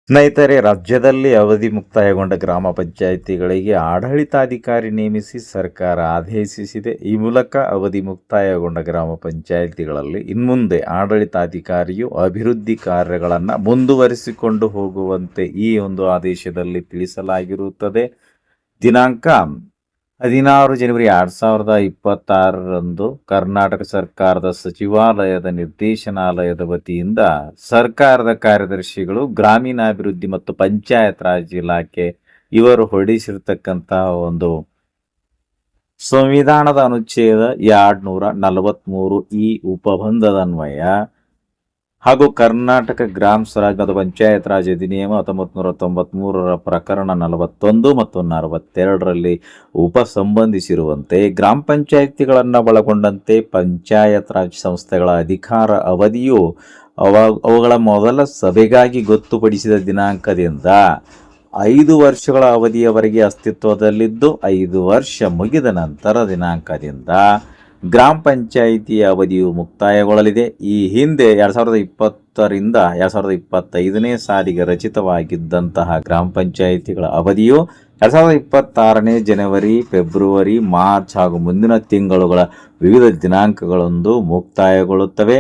ಸ್ನೇಹಿತರೆ, ರಾಜ್ಯದಲ್ಲಿ ಅವಧಿ ಮುಕ್ತಾಯಗೊಂಡ ಗ್ರಾಮ ಪಂಚಾಯಿತಿಗಳಿಗೆ ಆಡಳಿತಾಧಿಕಾರಿ ನೇಮಿಸಿ ಸರ್ಕಾರ ಆದೇಶಿಸಿದೆ. ಈ ಮೂಲಕ ಅವಧಿ ಮುಕ್ತಾಯಗೊಂಡ ಗ್ರಾಮ ಪಂಚಾಯಿತಿಗಳಲ್ಲಿ ಇನ್ಮುಂದೆ ಆಡಳಿತಾಧಿಕಾರಿಯು ಅಭಿವೃದ್ಧಿ ಕಾರ್ಯಗಳನ್ನು ಮುಂದುವರಿಸಿಕೊಂಡು ಹೋಗುವಂತೆ ಈ ಒಂದು ಆದೇಶದಲ್ಲಿ ತಿಳಿಸಲಾಗಿರುತ್ತದೆ. ದಿನಾಂಕ 16 ಜನವರಿ 2026ರಂದು ಕರ್ನಾಟಕ ಸರ್ಕಾರದ ಸಚಿವಾಲಯದ ನಿರ್ದೇಶನಾಲಯದ ವತಿಯಿಂದ ಸರ್ಕಾರದ ಕಾರ್ಯದರ್ಶಿಗಳು, ಗ್ರಾಮೀಣಾಭಿವೃದ್ಧಿ ಮತ್ತು ಪಂಚಾಯತ್ ರಾಜ್ ಇಲಾಖೆ ಇವರು ಹೊರಡಿಸಿರ್ತಕ್ಕಂತಹ ಒಂದು ಸಂವಿಧಾನದ ಅನುಚ್ಛೇದ 243 ಈ ಉಪಬಂಧದನ್ವಯ ಹಾಗೂ ಕರ್ನಾಟಕ ಗ್ರಾಮ ಸ್ವರಾಜ್ ಮತ್ತು ಪಂಚಾಯತ್ ರಾಜ್ ಅಧಿನಿಯಮ 1993ರ ಪ್ರಕರಣ 41 ಮತ್ತು 42ರಲ್ಲಿ ಸಂಬಂಧಿಸಿರುವಂತೆ ಗ್ರಾಮ ಪಂಚಾಯಿತಿಗಳನ್ನು ಒಳಗೊಂಡಂತೆ ಪಂಚಾಯತ್ ರಾಜ್ ಸಂಸ್ಥೆಗಳ ಅಧಿಕಾರ ಅವಧಿಯು ಅವುಗಳ ಮೊದಲ ಸಭೆಗಾಗಿ ಗೊತ್ತುಪಡಿಸಿದ ದಿನಾಂಕದಿಂದ 5 ವರ್ಷಗಳ ಅವಧಿಯವರೆಗೆ ಅಸ್ತಿತ್ವದಲ್ಲಿದ್ದು, 5 ವರ್ಷ ಮುಗಿದ ನಂತರ ದಿನಾಂಕದಿಂದ ಗ್ರಾಮ ಪಂಚಾಯಿತಿಯ ಅವಧಿಯು ಮುಕ್ತಾಯಗೊಳ್ಳಲಿದೆ. ಈ ಹಿಂದೆ 2020ರಿಂದ 2025ನೇ ಸಾಲಿಗೆ ರಚಿತವಾಗಿದ್ದಂತಹ ಗ್ರಾಮ ಪಂಚಾಯಿತಿಗಳ ಅವಧಿಯು 2026ನೇ ಜನವರಿ, ಫೆಬ್ರವರಿ, ಮಾರ್ಚ್ ಹಾಗೂ ಮುಂದಿನ ತಿಂಗಳುಗಳ ವಿವಿಧ ದಿನಾಂಕಗಳಂದು ಮುಕ್ತಾಯಗೊಳ್ಳುತ್ತವೆ.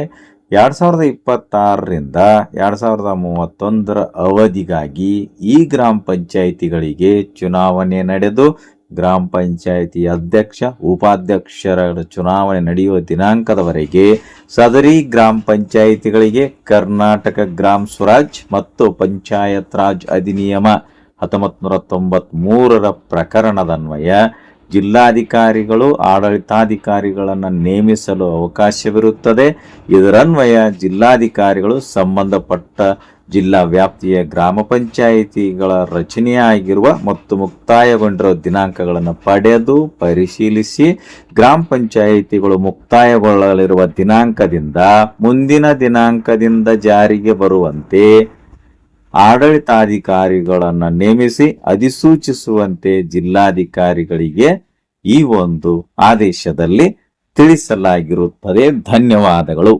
2026ರಿಂದ 2031ರ ಅವಧಿಗಾಗಿ ಈ ಗ್ರಾಮ ಪಂಚಾಯಿತಿಗಳಿಗೆ ಚುನಾವಣೆ ನಡೆದು ಗ್ರಾಮ ಪಂಚಾಯಿತಿ ಅಧ್ಯಕ್ಷ, ಉಪಾಧ್ಯಕ್ಷರ ಚುನಾವಣೆ ನಡೆಯುವ ದಿನಾಂಕದವರೆಗೆ ಸದರಿ ಗ್ರಾಮ ಪಂಚಾಯಿತಿಗಳಿಗೆ ಕರ್ನಾಟಕ ಗ್ರಾಮ ಸ್ವರಾಜ್ ಮತ್ತು ಪಂಚಾಯತ್ ರಾಜ್ ಅಧಿನಿಯಮ 1993ರ ಪ್ರಕರಣದನ್ವಯ ಜಿಲ್ಲಾಧಿಕಾರಿಗಳು ಆಡಳಿತಾಧಿಕಾರಿಗಳನ್ನು ನೇಮಿಸಲು ಅವಕಾಶವಿರುತ್ತದೆ. ಇದರನ್ವಯ ಜಿಲ್ಲಾಧಿಕಾರಿಗಳು ಸಂಬಂಧಪಟ್ಟ ಜಿಲ್ಲಾ ವ್ಯಾಪ್ತಿಯ ಗ್ರಾಮ ಪಂಚಾಯಿತಿಗಳ ರಚನೆಯಾಗಿರುವ ಮತ್ತು ಮುಕ್ತಾಯಗೊಂಡಿರುವ ದಿನಾಂಕಗಳನ್ನು ಪಡೆದು ಪರಿಶೀಲಿಸಿ ಗ್ರಾಮ ಪಂಚಾಯಿತಿಗಳು ಮುಕ್ತಾಯಗೊಳ್ಳಲಿರುವ ದಿನಾಂಕದಿಂದ ಮುಂದಿನ ದಿನಾಂಕದಿಂದ ಜಾರಿಗೆ ಬರುವಂತೆ ಆಡಳಿತಾಧಿಕಾರಿಗಳನ್ನು ನೇಮಿಸಿ ಅಧಿಸೂಚಿಸುವಂತೆ ಜಿಲ್ಲಾಧಿಕಾರಿಗಳಿಗೆ ಈ ಒಂದು ಆದೇಶದಲ್ಲಿ ತಿಳಿಸಲಾಗಿರುತ್ತದೆ. ಧನ್ಯವಾದಗಳು.